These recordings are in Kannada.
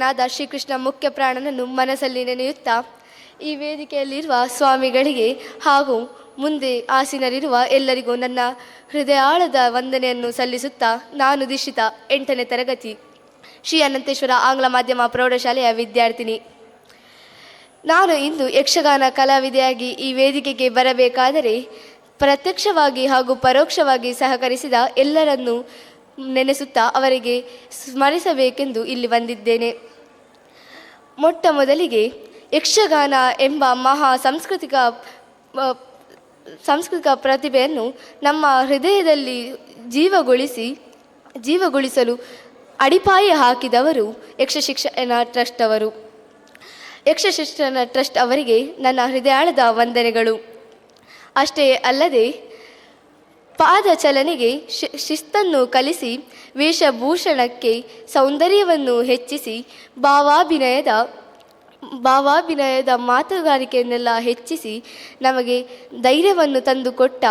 ನಾದ ಶ್ರೀಕೃಷ್ಣ ಮುಖ್ಯ ಪ್ರಾಣನನ್ನು ಮನಸ್ಸಲ್ಲಿ ನೆನೆಯುತ್ತಾ ಈ ವೇದಿಕೆಯಲ್ಲಿರುವ ಸ್ವಾಮಿಗಳಿಗೆ ಹಾಗೂ ಮುಂದೆ ಆಸೀನರಿರುವ ಎಲ್ಲರಿಗೂ ನನ್ನ ಹೃದಯಾಳದ ವಂದನೆಯನ್ನು ಸಲ್ಲಿಸುತ್ತಾ, ನಾನು ದೀಕ್ಷಿತಾ, 8ನೇ ತರಗತಿ, ಶ್ರೀ ಅನಂತೇಶ್ವರ ಆಂಗ್ಲ ಮಾಧ್ಯಮ ಪ್ರೌಢಶಾಲೆಯ ವಿದ್ಯಾರ್ಥಿನಿ. ನಾನು ಇಂದು ಯಕ್ಷಗಾನ ಕಲಾವಿದೆಯಾಗಿ ಈ ವೇದಿಕೆಗೆ ಬರಬೇಕಾದರೆ ಪ್ರತ್ಯಕ್ಷವಾಗಿ ಹಾಗೂ ಪರೋಕ್ಷವಾಗಿ ಸಹಕರಿಸಿದ ಎಲ್ಲರನ್ನೂ ನೆನೆಸುತ್ತಾ ಅವರಿಗೆ ಸ್ಮರಿಸಬೇಕೆಂದು ಇಲ್ಲಿ ಬಂದಿದ್ದೇನೆ. ಮೊಟ್ಟ ಮೊದಲಿಗೆ ಯಕ್ಷಗಾನ ಎಂಬ ಮಹಾ ಸಾಂಸ್ಕೃತಿಕ ಪ್ರತಿಭೆಯನ್ನು ನಮ್ಮ ಹೃದಯದಲ್ಲಿ ಜೀವಗೊಳಿಸಲು ಅಡಿಪಾಯ ಹಾಕಿದವರು ಯಕ್ಷಶಿಕ್ಷಣ ಟ್ರಸ್ಟ್ ಅವರು. ಯಕ್ಷಶಿಕ್ಷಣ ಟ್ರಸ್ಟ್ ಅವರಿಗೆ ನನ್ನ ಹೃದಯಾಳದ ವಂದನೆಗಳು. ಅಷ್ಟೇ ಅಲ್ಲದೆ ಪಾದಚಲನೆಗೆ ಶಿಸ್ತನ್ನು ಕಲಿಸಿ, ವೇಷಭೂಷಣಕ್ಕೆ ಸೌಂದರ್ಯವನ್ನು ಹೆಚ್ಚಿಸಿ, ಭಾವಾಭಿನಯದ ಮಾತುಗಾರಿಕೆಯನ್ನೆಲ್ಲ ಹೆಚ್ಚಿಸಿ ನಮಗೆ ಧೈರ್ಯವನ್ನು ತಂದುಕೊಟ್ಟ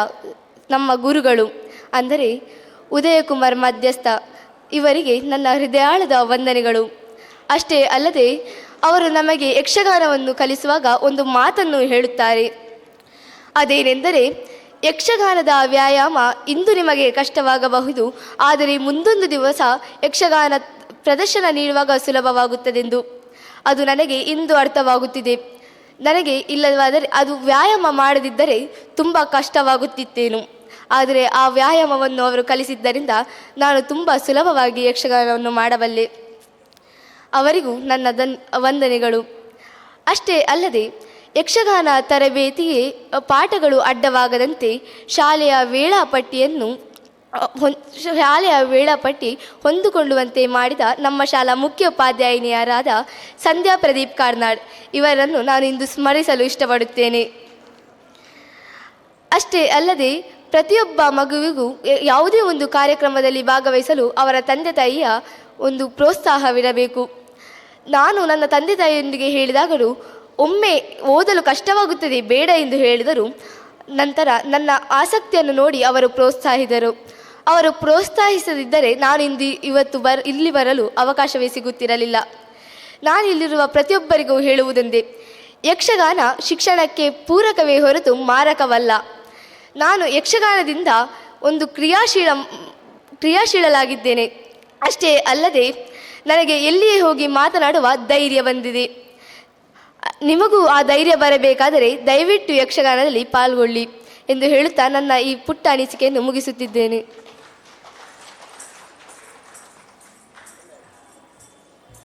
ನಮ್ಮ ಗುರುಗಳು ಅಂದರೆ ಉದಯಕುಮಾರ್ ಮಧ್ಯಸ್ಥ ಇವರಿಗೆ ನನ್ನ ಹೃದಯಾಳದ ವಂದನೆಗಳು. ಅಷ್ಟೇ ಅಲ್ಲದೆ ಅವರು ನಮಗೆ ಯಕ್ಷಗಾನವನ್ನು ಕಲಿಸುವಾಗ ಒಂದು ಮಾತನ್ನು ಹೇಳುತ್ತಾರೆ. ಅದೇನೆಂದರೆ, ಯಕ್ಷಗಾನದ ವ್ಯಾಯಾಮ ಇಂದು ನಿಮಗೆ ಕಷ್ಟವಾಗಬಹುದು, ಆದರೆ ಮುಂದೊಂದು ದಿವಸ ಯಕ್ಷಗಾನ ಪ್ರದರ್ಶನ ನೀಡುವಾಗ ಸುಲಭವಾಗುತ್ತದೆಂದು. ಅದು ನನಗೆ ಇಂದು ಅರ್ಥವಾಗುತ್ತಿದೆ. ನನಗೆ ಇಲ್ಲವಾದರೆ ಅದು ವ್ಯಾಯಾಮ ಮಾಡದಿದ್ದರೆ ತುಂಬ ಕಷ್ಟವಾಗುತ್ತಿತ್ತೇನು. ಆದರೆ ಆ ವ್ಯಾಯಾಮವನ್ನು ಅವರು ಕಲಿಸಿದ್ದರಿಂದ ನಾನು ತುಂಬ ಸುಲಭವಾಗಿ ಯಕ್ಷಗಾನವನ್ನು ಮಾಡಬಲ್ಲೆ. ಅವರಿಗೂ ನನ್ನ ವಂದನೆಗಳು. ಅಷ್ಟೇ ಅಲ್ಲದೆ ಯಕ್ಷಗಾನ ತರಬೇತಿಗೆ ಪಾಠಗಳು ಅಡ್ಡವಾಗದಂತೆ ಶಾಲೆಯ ವೇಳಾಪಟ್ಟಿ ಹೊಂದಿಕೊಳ್ಳುವಂತೆ ಮಾಡಿದ ನಮ್ಮ ಶಾಲಾ ಮುಖ್ಯೋಪಾಧ್ಯಾಯಿನಿಯರಾದ ಸಂಧ್ಯಾ ಪ್ರದೀಪ್ ಕಾರ್ನಾಡ್ ಇವರನ್ನು ನಾನು ಇಂದು ಸ್ಮರಿಸಲು ಇಷ್ಟಪಡುತ್ತೇನೆ. ಅಷ್ಟೇ ಅಲ್ಲದೆ ಪ್ರತಿಯೊಬ್ಬ ಮಗುವಿಗೂ ಯಾವುದೇ ಒಂದು ಕಾರ್ಯಕ್ರಮದಲ್ಲಿ ಭಾಗವಹಿಸಲು ಅವರ ತಂದೆ ತಾಯಿಯ ಒಂದು ಪ್ರೋತ್ಸಾಹವಿರಬೇಕು. ನಾನು ನನ್ನ ತಂದೆ ತಾಯಿಯೊಂದಿಗೆ ಹೇಳಿದಾಗಲೂ ಒಮ್ಮೆ ಓದಲು ಕಷ್ಟವಾಗುತ್ತದೆ ಬೇಡ ಎಂದು ಹೇಳಿದರು. ನಂತರ ನನ್ನ ಆಸಕ್ತಿಯನ್ನು ನೋಡಿ ಅವರು ಪ್ರೋತ್ಸಾಹಿಸಿದರು. ಅವರು ಪ್ರೋತ್ಸಾಹಿಸದಿದ್ದರೆ ನಾನು ಇಲ್ಲಿ ಬರಲು ಅವಕಾಶವೇ ಸಿಗುತ್ತಿರಲಿಲ್ಲ. ನಾನು ಇಲ್ಲಿರುವ ಪ್ರತಿಯೊಬ್ಬರಿಗೂ ಹೇಳುವುದೊಂದೇ, ಯಕ್ಷಗಾನ ಶಿಕ್ಷಣಕ್ಕೆ ಪೂರಕವೇ ಹೊರತು ಮಾರಕವಲ್ಲ. ನಾನು ಯಕ್ಷಗಾನದಿಂದ ಒಂದು ಕ್ರಿಯಾಶೀಲಳಾಗಿದ್ದೇನೆ. ಅಷ್ಟೇ ಅಲ್ಲದೆ ನನಗೆ ಎಲ್ಲಿಯೇ ಹೋಗಿ ಮಾತನಾಡುವ ಧೈರ್ಯ ಬಂದಿದೆ. ನಿಮಗೂ ಆ ಧೈರ್ಯ ಬರಬೇಕಾದರೆ ದಯವಿಟ್ಟು ಯಕ್ಷಗಾನದಲ್ಲಿ ಪಾಲ್ಗೊಳ್ಳಿ ಎಂದು ಹೇಳುತ್ತಾ ನನ್ನ ಈ ಪುಟ್ಟ ಅನಿಸಿಕೆಯನ್ನು ಮುಗಿಸುತ್ತಿದ್ದೇನೆ.